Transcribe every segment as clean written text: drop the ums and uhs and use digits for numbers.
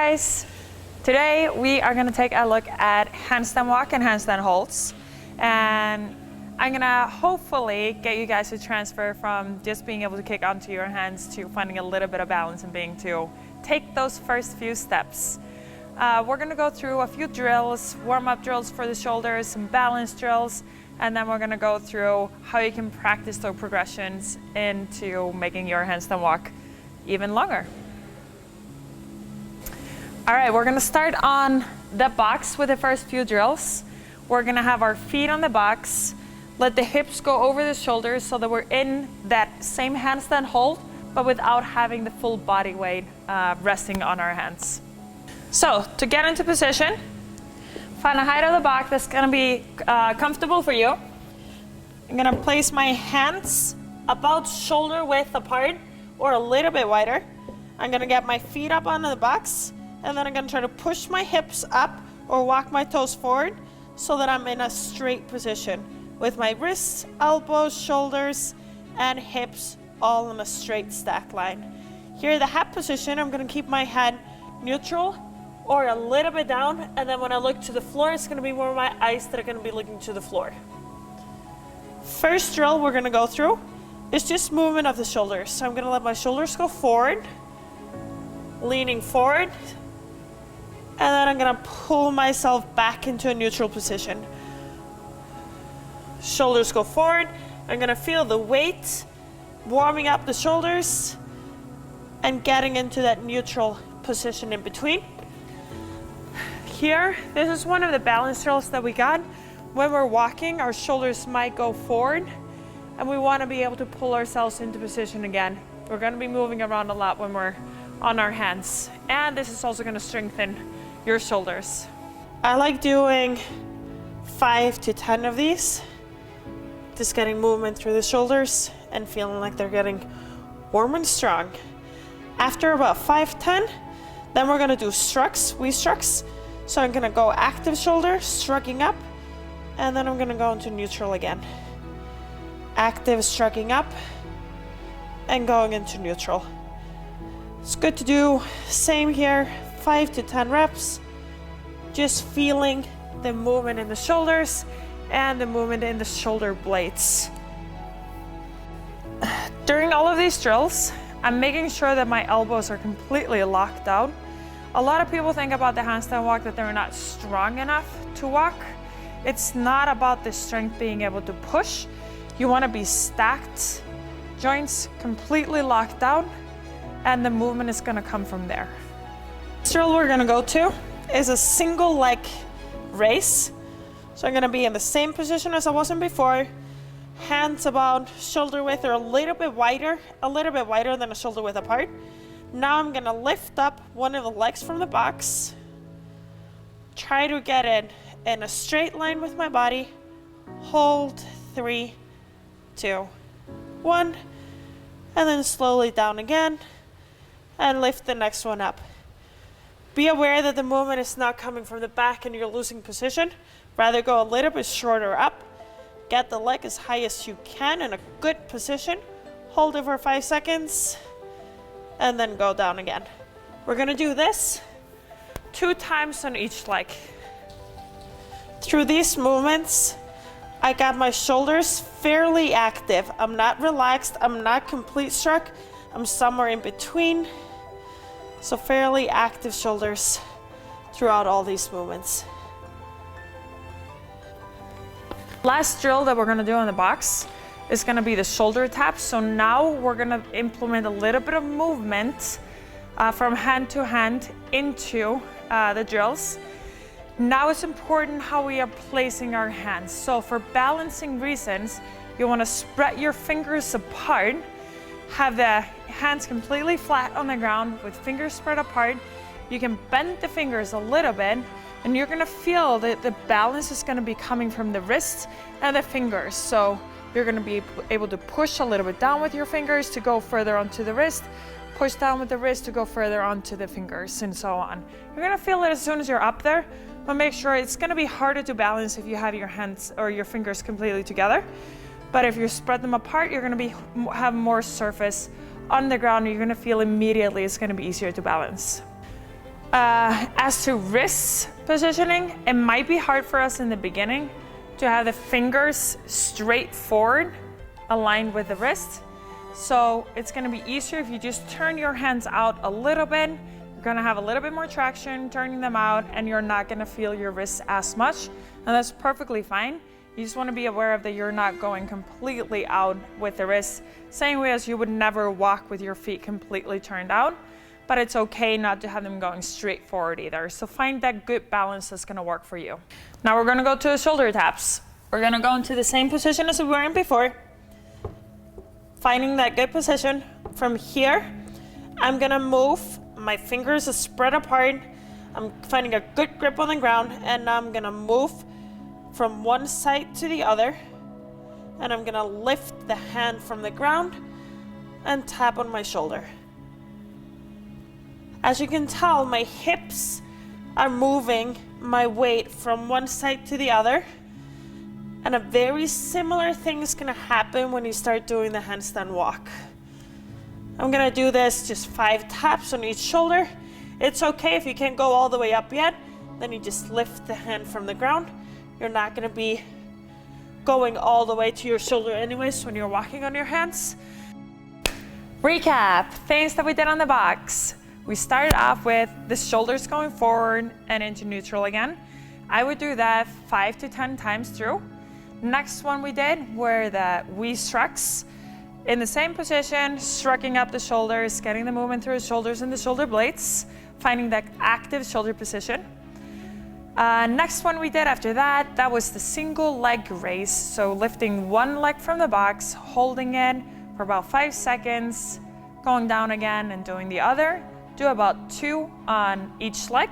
guys, today we are going to take a look at handstand walk and handstand holds, and I'm going to hopefully get you guys to transfer from just being able to kick onto your hands to finding a little bit of balance and being to take those first few steps. We're going to go through a few drills, warm-up drills for the shoulders, some balance drills, and then we're going to go through how you can practice those progressions into making your handstand walk even longer. All right, we're going to start on the box with the first few drills. We're going to have our feet on the box, let the hips go over the shoulders so that we're in that same handstand hold, but without having the full body weight resting on our hands. So to get into position, find a height of the box that's going to be comfortable for you. I'm going to place my hands about shoulder width apart or a little bit wider. I'm going to get my feet up onto the box, and then I'm going to try to push my hips up or walk my toes forward so that I'm in a straight position with my wrists, elbows, shoulders, and hips all in a straight stack line. Here, the hat position, I'm going to keep my head neutral or a little bit down, and then when I look to the floor, it's going to be more my eyes that are going to be looking to the floor. First drill we're going to go through is just movement of the shoulders. So I'm going to let my shoulders go forward, leaning forward, and then I'm going to pull myself back into a neutral position. Shoulders go forward. I'm going to feel the weight warming up the shoulders and getting into that neutral position in between. Here, this is one of the balance drills that we got. When we're walking, our shoulders might go forward, and we want to be able to pull ourselves into position again. We're going to be moving around a lot when we're on our hands, and this is also going to strengthen your shoulders. I like doing 5 to 10 of these, just getting movement through the shoulders and feeling like they're getting warm and strong. After about 5-10, then we're going to do strucks, V-strucks. So I'm going to go active shoulder, strucking up, and then I'm going to go into neutral again. Active, strucking up, and going into neutral. It's good to do same here, 5 to 10 reps, just feeling the movement in the shoulders and the movement in the shoulder blades. During all of these drills, I'm making sure that my elbows are completely locked out. A lot of people think about the handstand walk that they're not strong enough to walk. It's not about the strength being able to push. You want to be stacked, joints completely locked out, and the movement is going to come from there. The drill we're going to go to is a single leg raise. So I'm going to be in the same position as I was in before. Hands about shoulder width or a little bit wider than a shoulder width apart. Now I'm going to lift up one of the legs from the box. Try to get it in a straight line with my body. Hold, 3, 2, 1. And then slowly down again. And lift the next one up. Be aware that the movement is not coming from the back and you're losing position. Rather go a little bit shorter up. Get the leg as high as you can in a good position. Hold it for 5 seconds. And then go down again. We're going to do this 2 times on each leg. Through these movements, I got my shoulders fairly active. I'm not relaxed. I'm not complete struck. I'm somewhere in between. So fairly active shoulders throughout all these movements. Last drill that we're going to do on the box is going to be the shoulder taps. So now we're going to implement a little bit of movement from hand to hand into the drills. Now it's important how we are placing our hands. So for balancing reasons, you want to spread your fingers apart, have the hands completely flat on the ground with fingers spread apart. You can bend the fingers a little bit, and you're going to feel that the balance is going to be coming from the wrists and the fingers. So you're going to be able to push a little bit down with your fingers to go further onto the wrist, push down with the wrist to go further onto the fingers, and so on. You're going to feel it as soon as you're up there, but make sure it's going to be harder to balance if you have your hands or your fingers completely together. But if you spread them apart, you're going to have more surface on the ground. You're going to feel immediately it's going to be easier to balance. As to wrist positioning, it might be hard for us in the beginning to have the fingers straight forward, aligned with the wrist. So it's gonna be easier if you just turn your hands out a little bit. You're gonna have a little bit more traction turning them out, and you're not gonna feel your wrists as much, and that's perfectly fine. You just wanna be aware of that you're not going completely out with the wrists, same way as you would never walk with your feet completely turned out, but it's okay not to have them going straight forward either. So find that good balance that's gonna work for you. Now we're gonna go to the shoulder taps. We're gonna go into the same position as we were in before. Finding that good position. From here, I'm gonna move, my fingers are spread apart. I'm finding a good grip on the ground, and I'm gonna move from one side to the other, and I'm gonna lift the hand from the ground and tap on my shoulder. As you can tell, my hips are moving my weight from one side to the other, and a very similar thing is gonna happen when you start doing the handstand walk. I'm gonna do this just 5 taps on each shoulder. It's okay if you can't go all the way up yet, then you just lift the hand from the ground. You're not gonna be going all the way to your shoulder anyways when you're walking on your hands. Recap, things that we did on the box. We started off with the shoulders going forward and into neutral again. I would do that 5 to 10 times through. Next one we did were the we shrugs. In the same position, shrugging up the shoulders, getting the movement through the shoulders and the shoulder blades, finding that active shoulder position. Next one we did after that was the single leg raise. So lifting one leg from the box, holding it for about 5 seconds, going down again and doing the other. Do about 2 on each leg,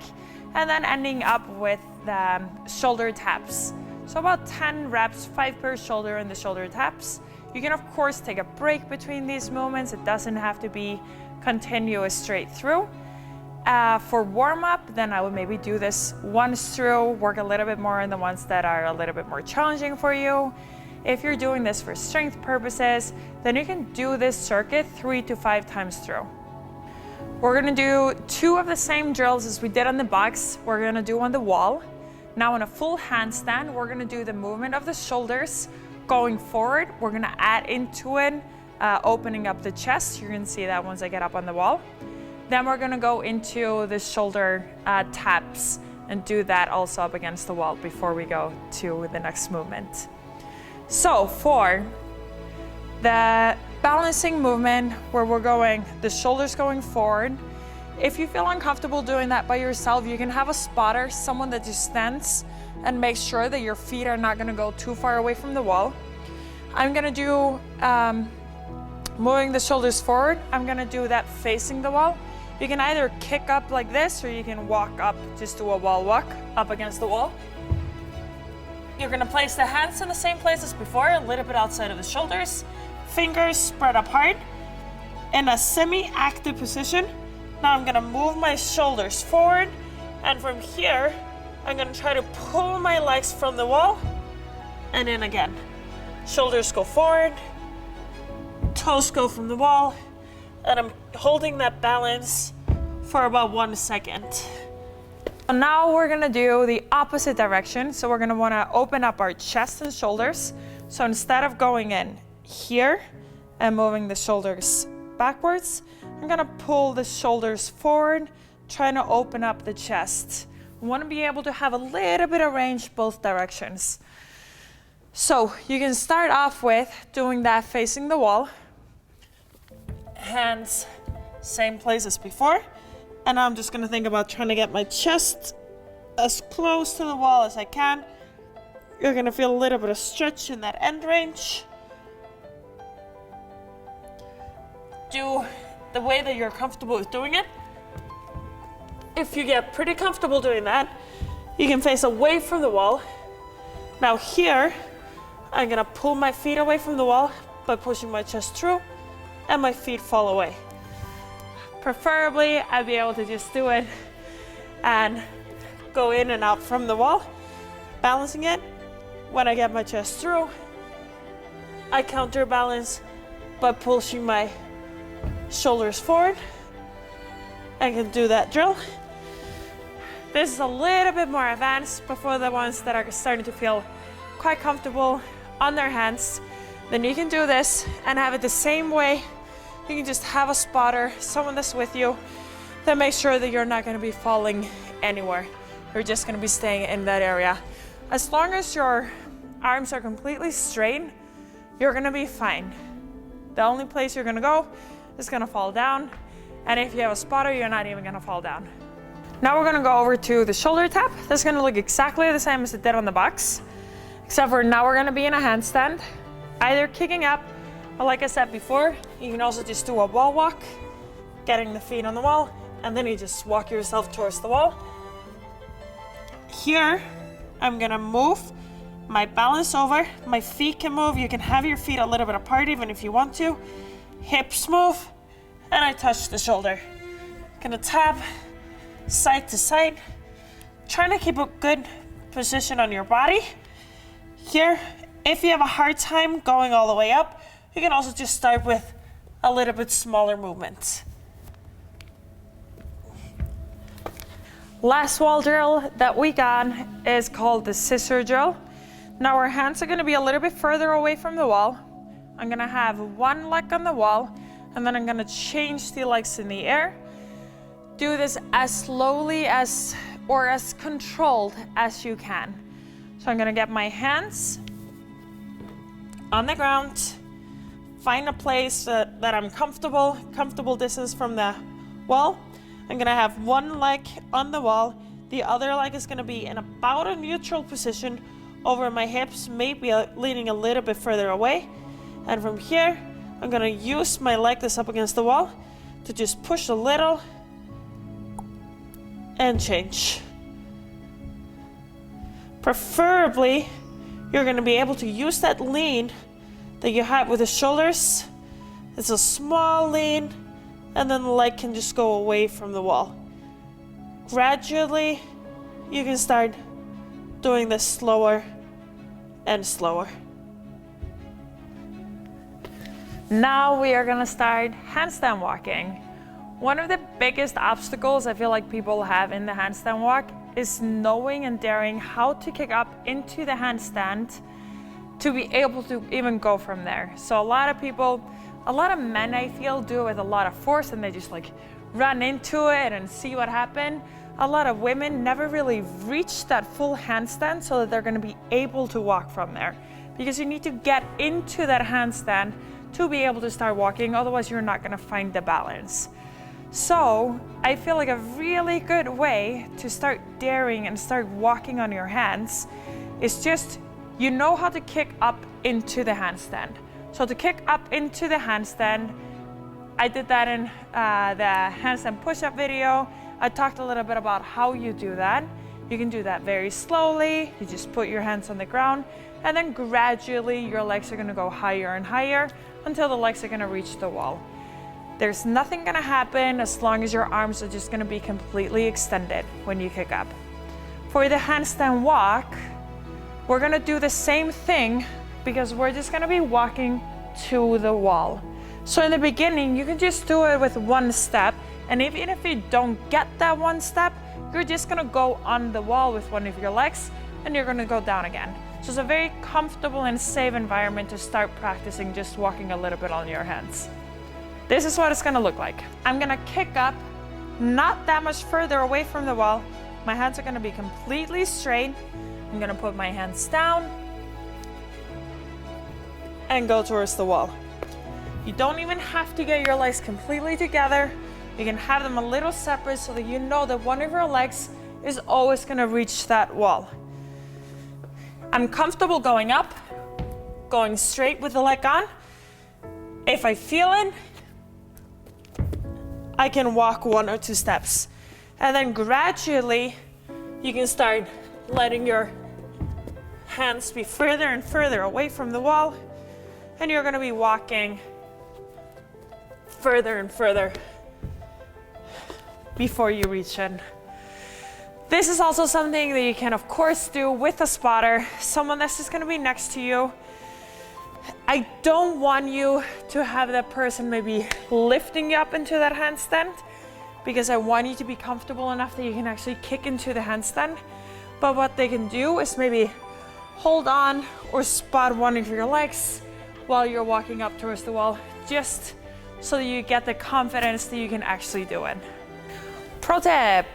and then ending up with the shoulder taps. So about 10 reps, 5 per shoulder in the shoulder taps. You can of course take a break between these movements. It doesn't have to be continuous straight through. For warm up, then I would maybe do this once through, work a little bit more on the ones that are a little bit more challenging for you. If you're doing this for strength purposes, then you can do this circuit 3 to 5 times through. We're gonna do 2 of the same drills as we did on the box. We're gonna do on the wall. Now in a full handstand, we're gonna do the movement of the shoulders going forward. We're gonna add into it, opening up the chest. You're gonna see that once I get up on the wall. Then we're gonna go into the shoulder taps and do that also up against the wall before we go to the next movement. So for the balancing movement where we're going, the shoulders going forward, if you feel uncomfortable doing that by yourself, you can have a spotter, someone that just stands and makes sure that your feet are not gonna go too far away from the wall. I'm gonna do moving the shoulders forward. I'm gonna do that facing the wall. You can either kick up like this, or you can walk up, just do a wall walk up against the wall. You're gonna place the hands in the same place as before, a little bit outside of the shoulders. Fingers spread apart in a semi-active position. Now I'm gonna move my shoulders forward, and from here, I'm gonna try to pull my legs from the wall and in again. Shoulders go forward, toes go from the wall, and I'm holding that balance for about 1 second. Now we're gonna do the opposite direction. So we're gonna wanna open up our chest and shoulders. So instead of going in here and moving the shoulders backwards, I'm gonna pull the shoulders forward, trying to open up the chest. We wanna be able to have a little bit of range both directions. So you can start off with doing that facing the wall. Hands, same place as before. And I'm just gonna think about trying to get my chest as close to the wall as I can. You're gonna feel a little bit of stretch in that end range. Do the way that you're comfortable with doing it. If you get pretty comfortable doing that, you can face away from the wall. Now here, I'm gonna pull my feet away from the wall by pushing my chest through, and my feet fall away. Preferably, I'd be able to just do it and go in and out from the wall, balancing it. When I get my chest through, I counterbalance by pushing my shoulders forward. I can do that drill. This is a little bit more advanced, but for the ones that are starting to feel quite comfortable on their hands, then you can do this and have it the same way. You can just have a spotter, someone that's with you, that makes sure that you're not going to be falling anywhere. You're just going to be staying in that area. As long as your arms are completely straight, you're going to be fine. The only place you're going to go is going to fall down. And if you have a spotter, you're not even going to fall down. Now we're going to go over to the shoulder tap. This is going to look exactly the same as it did on the box, except for now we're going to be in a handstand, either kicking up, or like I said before, you can also just do a wall walk, getting the feet on the wall, and then you just walk yourself towards the wall. Here, I'm going to move my balance over. My feet can move. You can have your feet a little bit apart even if you want to. Hips move, and I touch the shoulder. Gonna tap side to side, trying to keep a good position on your body. Here, if you have a hard time going all the way up, you can also just start with a little bit smaller movements. Last wall drill that we got is called the scissor drill. Now our hands are gonna be a little bit further away from the wall. I'm gonna have one leg on the wall, and then I'm gonna change the legs in the air. Do this as slowly as, or as controlled as you can. So I'm gonna get my hands on the ground, find a place that I'm comfortable distance from the wall. I'm gonna have one leg on the wall. The other leg is gonna be in about a neutral position over my hips, maybe leaning a little bit further away. And from here, I'm gonna use my leg that's up against the wall to just push a little and change. Preferably, you're gonna be able to use that lean that you have with the shoulders. It's a small lean, and then the leg can just go away from the wall. Gradually, you can start doing this slower and slower. Now we are gonna start handstand walking. One of the biggest obstacles I feel like people have in the handstand walk is knowing and daring how to kick up into the handstand to be able to even go from there. So a lot of men I feel do it with a lot of force and they just like run into it and see what happens. A lot of women never really reach that full handstand so that they're gonna be able to walk from there. Because you need to get into that handstand to be able to start walking, otherwise you're not gonna find the balance. So I feel like a really good way to start daring and start walking on your hands is just, you know how to kick up into the handstand. So to kick up into the handstand, I did that in the handstand push-up video. I talked a little bit about how you do that. You can do that very slowly. You just put your hands on the ground, and then gradually your legs are gonna go higher and higher until the legs are gonna reach the wall. There's nothing gonna happen as long as your arms are just gonna be completely extended when you kick up. For the handstand walk, we're gonna do the same thing because we're just gonna be walking to the wall. So in the beginning, you can just do it with one step, and even if you don't get that one step, you're just gonna go on the wall with one of your legs and you're gonna go down again. So it's a very comfortable and safe environment to start practicing just walking a little bit on your hands. This is what it's gonna look like. I'm gonna kick up, not that much further away from the wall. My hands are gonna be completely straight. I'm gonna put my hands down and go towards the wall. You don't even have to get your legs completely together. You can have them a little separate so that you know that one of your legs is always gonna reach that wall. I'm comfortable going up, going straight with the leg on. If I feel it, I can walk 1 or 2 steps. And then gradually, you can start letting your hands be further and further away from the wall, and you're gonna be walking further and further before you reach it. This is also something that you can of course do with a spotter, someone that's just gonna be next to you. I don't want you to have that person maybe lifting you up into that handstand, because I want you to be comfortable enough that you can actually kick into the handstand. But what they can do is maybe hold on or spot one of your legs while you're walking up towards the wall, just so that you get the confidence that you can actually do it. Pro tip,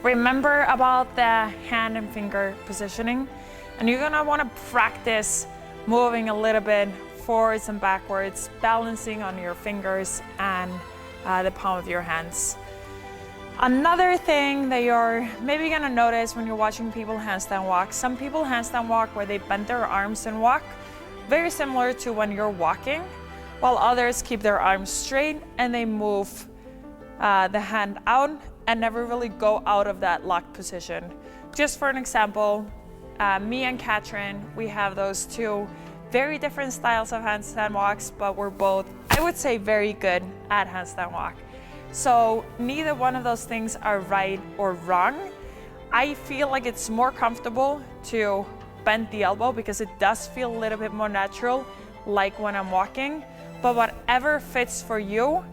remember about the hand and finger positioning, and you're gonna wanna practice moving a little bit forwards and backwards, balancing on your fingers and the palm of your hands. Another thing that you're maybe gonna notice when you're watching people handstand walk, some people handstand walk where they bend their arms and walk, very similar to when you're walking, while others keep their arms straight and they move the hand out and never really go out of that locked position. Just for an example, me and Katrin, we have those two very different styles of handstand walks, but we're both, I would say, very good at handstand walk. So neither one of those things are right or wrong. I feel like it's more comfortable to bend the elbow because it does feel a little bit more natural, like when I'm walking. But whatever fits for you,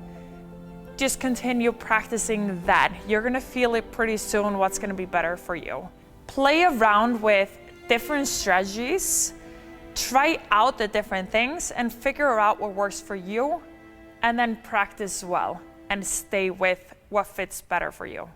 just continue practicing that. You're gonna feel it pretty soon, what's gonna be better for you. Play around with different strategies, try out the different things and figure out what works for you, and then practice well and stay with what fits better for you.